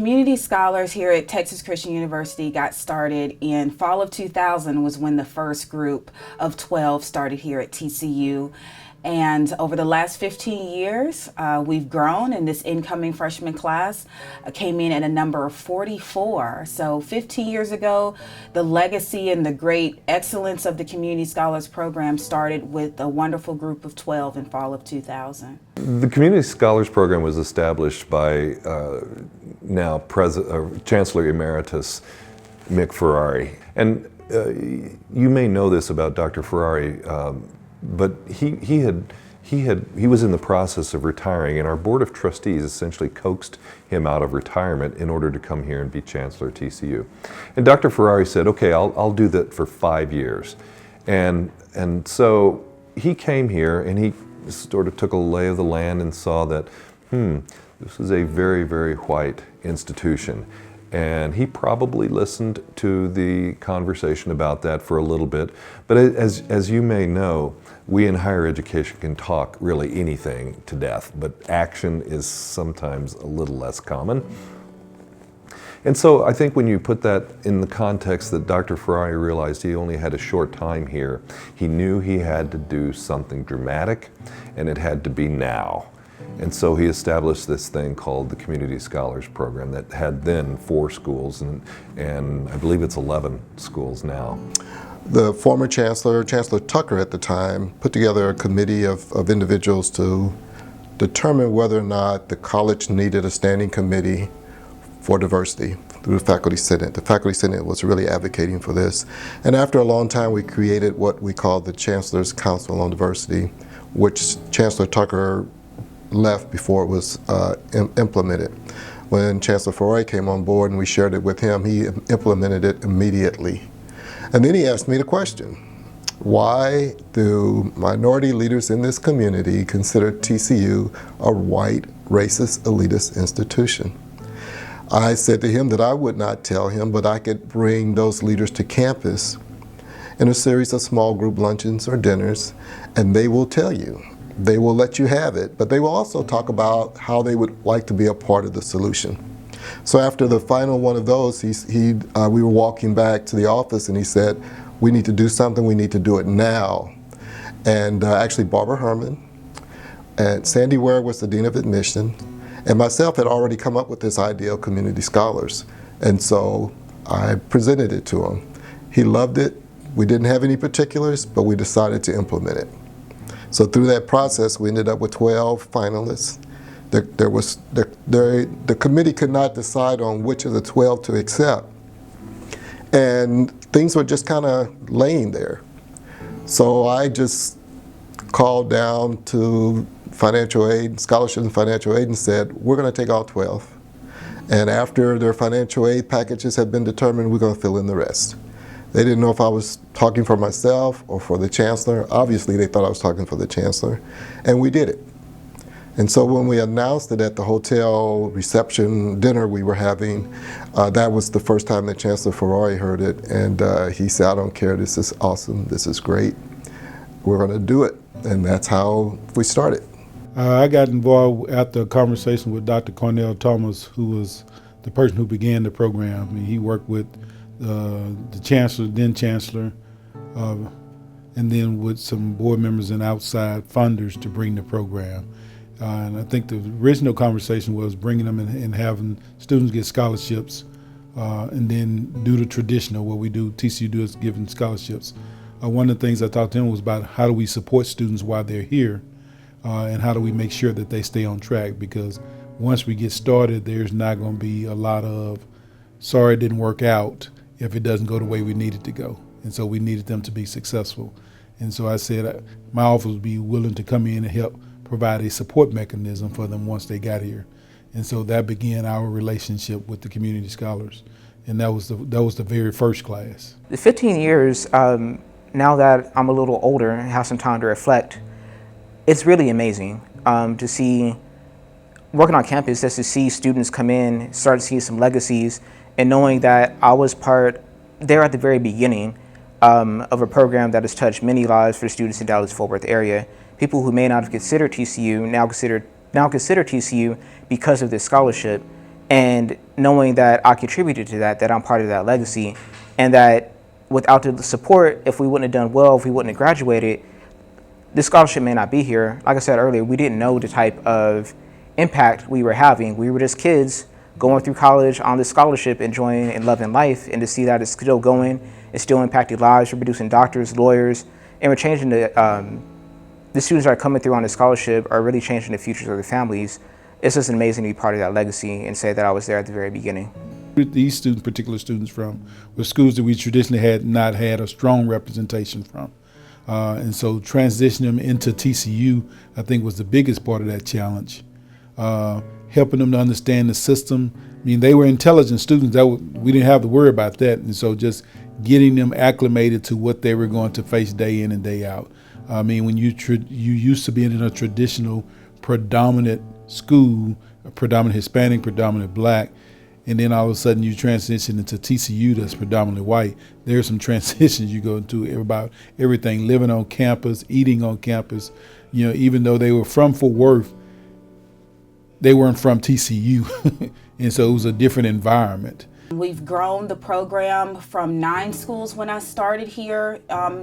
Community Scholars here at Texas Christian University got started in fall of 2000 was when the first group of 12 started here at TCU. And over the last 15 years, we've grown, and this incoming freshman class came in at a number of 44. So 15 years ago, the legacy and the great excellence of the Community Scholars Program started with a wonderful group of 12 in fall of 2000. The Community Scholars Program was established by now Chancellor Emeritus Mick Ferrari. And you may know this about Dr. Ferrari, but he was in the process of retiring, and our Board of Trustees essentially coaxed him out of retirement in order to come here and be Chancellor at TCU. And Dr. Ferrari said, "Okay, I'll do that for 5 years," and so he came here and he sort of took a lay of the land and saw that, this is a very, very white institution. And he probably listened to the conversation about that for a little bit. But as you may know, we in higher education can talk really anything to death, but action is sometimes a little less common. And so I think when you put that in the context that Dr. Ferrari realized he only had a short time here, he knew he had to do something dramatic, and it had to be now. And so he established this thing called the Community Scholars Program that had then 4 schools, and I believe it's 11 schools now. The former Chancellor Tucker at the time, put together a committee of individuals to determine whether or not the college needed a standing committee for diversity through the Faculty Senate. The Faculty Senate was really advocating for this. And after a long time, we created what we call the Chancellor's Council on Diversity, which Chancellor Tucker left before it was implemented. When Chancellor Ferrari came on board and we shared it with him, he implemented it immediately. And then he asked me the question, why do minority leaders in this community consider TCU a white, racist, elitist institution? I said to him that I would not tell him, but I could bring those leaders to campus in a series of small group luncheons or dinners, and they will tell you. They will let you have it, but they will also talk about how they would like to be a part of the solution. So after the final one of those, we were walking back to the office and he said, we need to do something, we need to do it now. And actually Barbara Herman and Sandy Ware was the Dean of Admission, and myself had already come up with this idea of community scholars. And so I presented it to him. He loved it. We didn't have any particulars, but we decided to implement it. So through that process, we ended up with 12 finalists. The committee could not decide on which of the 12 to accept. And things were just kind of laying there. So I just called down to financial aid, scholarship and financial aid, and said, we're going to take all 12. And after their financial aid packages had been determined, we're going to fill in the rest. They didn't know if I was talking for myself or for the chancellor. Obviously, they thought I was talking for the chancellor, and we did it. And so when we announced it at the hotel reception dinner we were having, that was the first time that Chancellor Ferrari heard it, and he said, I don't care, this is awesome, this is great, we're going to do it. And that's how we started. I got involved after a conversation with Dr. Cornell Thomas, who was the person who began the program. I mean, he worked with the chancellor, then chancellor, and then with some board members and outside funders to bring the program. And I think the original conversation was bringing them and having students get scholarships, and then do the traditional, what we do, TCU do is giving scholarships. One of the things I talked to him was about how do we support students while they're here, and how do we make sure that they stay on track, because once we get started, there's not going to be a lot of, sorry it didn't work out, if it doesn't go the way we need it to go. And so we needed them to be successful. And so I said my office would be willing to come in and help provide a support mechanism for them once they got here. And so that began our relationship with the community scholars. And that was the very first class. The 15 years, now that I'm a little older and have some time to reflect, it's really amazing to see, working on campus, just to see students come in, start to see some legacies, and knowing that I was part there at the very beginning of a program that has touched many lives for students in Dallas-Fort Worth area. People who may not have considered TCU now consider TCU because of this scholarship. And knowing that I contributed to that, that I'm part of that legacy, and that without the support, if we wouldn't have done well, if we wouldn't have graduated, this scholarship may not be here. Like I said earlier, we didn't know the type of impact we were having. We were just kids going through college on this scholarship, enjoying and loving life, and to see that it's still going, it's still impacting lives. We're producing doctors, lawyers, and we're changing the students that are coming through on this scholarship are really changing the futures of their families. It's just amazing to be part of that legacy and say that I was there at the very beginning. These students, particular students from, were schools that we traditionally had not had a strong representation from. And so transitioning them into TCU, I think, was the biggest part of that challenge. Helping them to understand the system. I mean, they were intelligent students. We didn't have to worry about that. And so just getting them acclimated to what they were going to face day in and day out. I mean, when you used to being in a traditional predominant school, predominant Hispanic, predominant Black, and then all of a sudden you transition into TCU that's predominantly white. There's some transitions you go into about everything, living on campus, eating on campus. You know, even though they were from Fort Worth, they weren't from TCU. And so it was a different environment. We've grown the program from 9 schools when I started here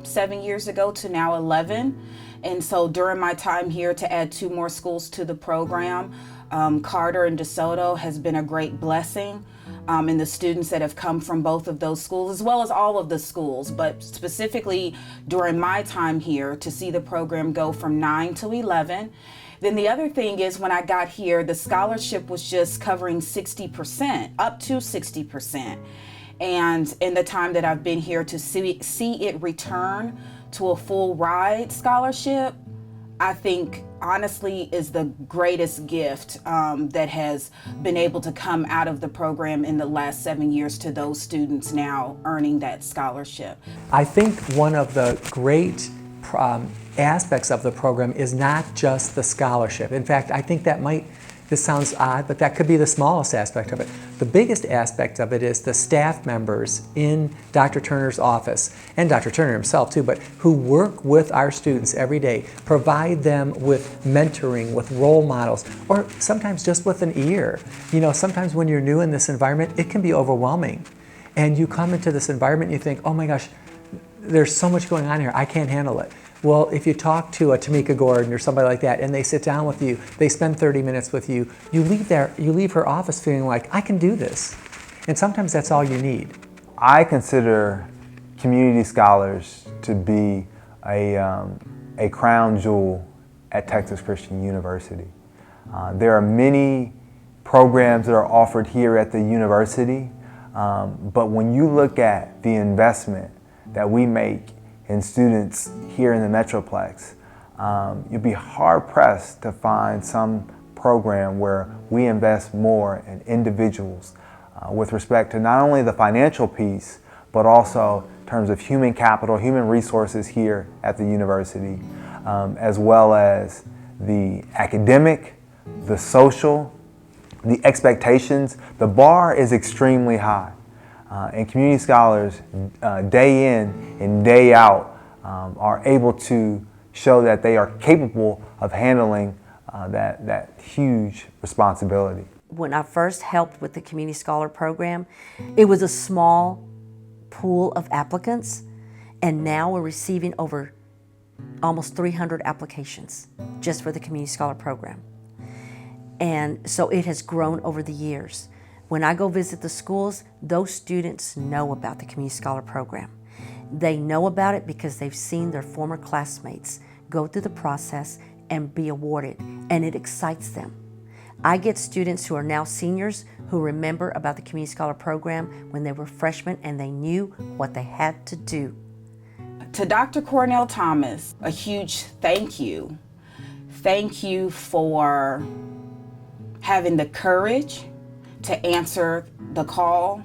7 years ago to now 11. And so during my time here, to add 2 more schools to the program, Carter and DeSoto has been a great blessing. And the students that have come from both of those schools, as well as all of the schools, but specifically during my time here, to see the program go from 9 to 11. Then the other thing is, when I got here, the scholarship was just covering 60%, up to 60%. And in the time that I've been here, to see it return to a full ride scholarship, I think honestly is the greatest gift that has been able to come out of the program in the last 7 years to those students now earning that scholarship. I think one of the great aspects of the program is not just the scholarship. In fact, I think that this sounds odd, but that could be the smallest aspect of it. The biggest aspect of it is the staff members in Dr. Turner's office, and Dr. Turner himself too, but who work with our students every day, provide them with mentoring, with role models, or sometimes just with an ear. You know, sometimes when you're new in this environment, it can be overwhelming. And you come into this environment and you think, oh my gosh, there's so much going on here, I can't handle it. Well, if you talk to a Tamika Gordon or somebody like that, and they sit down with you, they spend 30 minutes with you, you leave her office feeling like, I can do this. And sometimes that's all you need. I consider community scholars to be a crown jewel at Texas Christian University. There are many programs that are offered here at the university, but when you look at the investment that we make in students here in the Metroplex, you'll be hard-pressed to find some program where we invest more in individuals with respect to not only the financial piece, but also in terms of human capital, human resources here at the university, as well as the academic, the social, the expectations. The bar is extremely high. And community scholars, day in and day out, are able to show that they are capable of handling that huge responsibility. When I first helped with the Community Scholar Program, it was a small pool of applicants, and now we're receiving over almost 300 applications just for the Community Scholar Program. And so it has grown over the years. When I go visit the schools, those students know about the Community Scholar Program. They know about it because they've seen their former classmates go through the process and be awarded, and it excites them. I get students who are now seniors who remember about the Community Scholar Program when they were freshmen and they knew what they had to do. To Dr. Cornell Thomas, a huge thank you. Thank you for having the courage to answer the call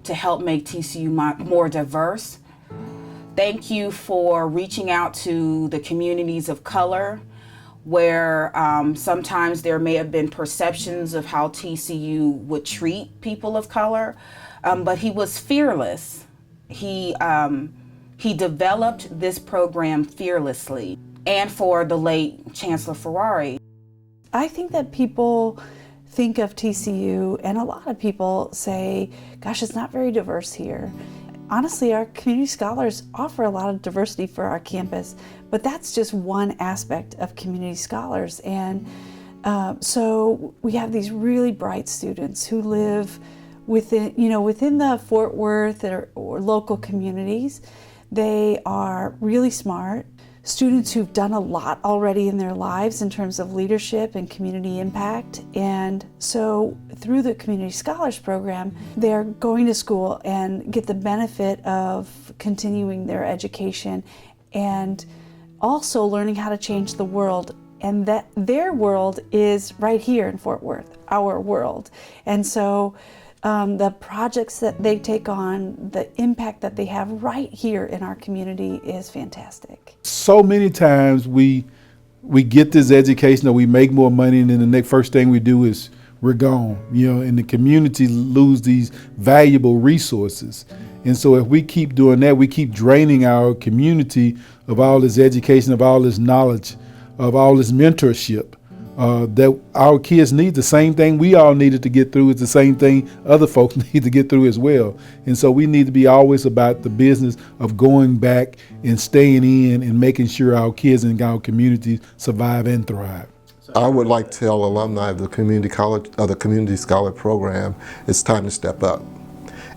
to help make TCU more diverse. Thank you for reaching out to the communities of color where sometimes there may have been perceptions of how TCU would treat people of color, but he was fearless. He developed this program fearlessly. And for the late Chancellor Ferrari. I think that people think of TCU, and a lot of people say, gosh, it's not very diverse here. Honestly, our community scholars offer a lot of diversity for our campus, but that's just one aspect of community scholars. And so we have these really bright students who live within the Fort Worth or local communities. They are really smart. Students who've done a lot already in their lives in terms of leadership and community impact. And so through the Community Scholars Program, they're going to school and get the benefit of continuing their education and also learning how to change the world. And that their world is right here in Fort Worth, our world. And so the projects that they take on, the impact that they have right here in our community is fantastic. So many times we get this education or we make more money, and then the next first thing we do is we're gone, and the community lose these valuable resources. And so if we keep doing that, we keep draining our community of all this education, of all this knowledge, of all this mentorship. That our kids need. The same thing we all needed to get through is the same thing other folks need to get through as well. And so we need to be always about the business of going back and staying in and making sure our kids and our communities survive and thrive. I would like to tell alumni of the community college, of the Community Scholar Program, it's time to step up.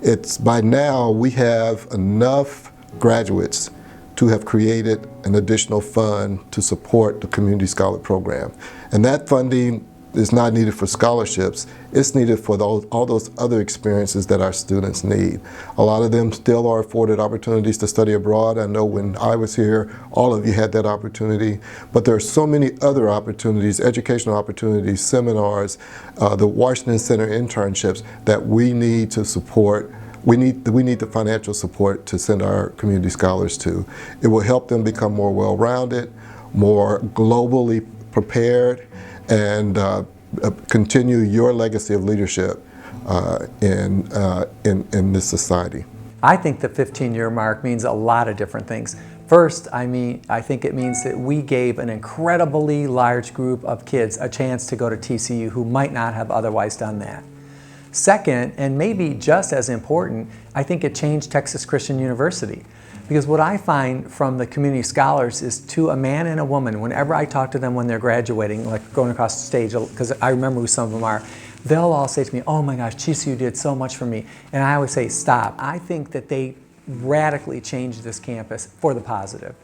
It's by now we have enough graduates to have created an additional fund to support the Community Scholar Program. And that funding is not needed for scholarships, it's needed for all those other experiences that our students need. A lot of them still are afforded opportunities to study abroad. I know when I was here, all of you had that opportunity, but there are so many other opportunities, educational opportunities, seminars, the Washington Center internships that we need to support. We need the financial support to send our community scholars to. It will help them become more well-rounded, more globally prepared, and continue your legacy of leadership in this society. I think the 15-year mark means a lot of different things. First, I think it means that we gave an incredibly large group of kids a chance to go to TCU who might not have otherwise done that. Second, and maybe just as important, I think it changed Texas Christian University. Because what I find from the community scholars is, to a man and a woman, whenever I talk to them when they're graduating, like going across the stage, because I remember who some of them are, they'll all say to me, oh my gosh, TCU did so much for me. And I always say, stop. I think that they radically changed this campus for the positive.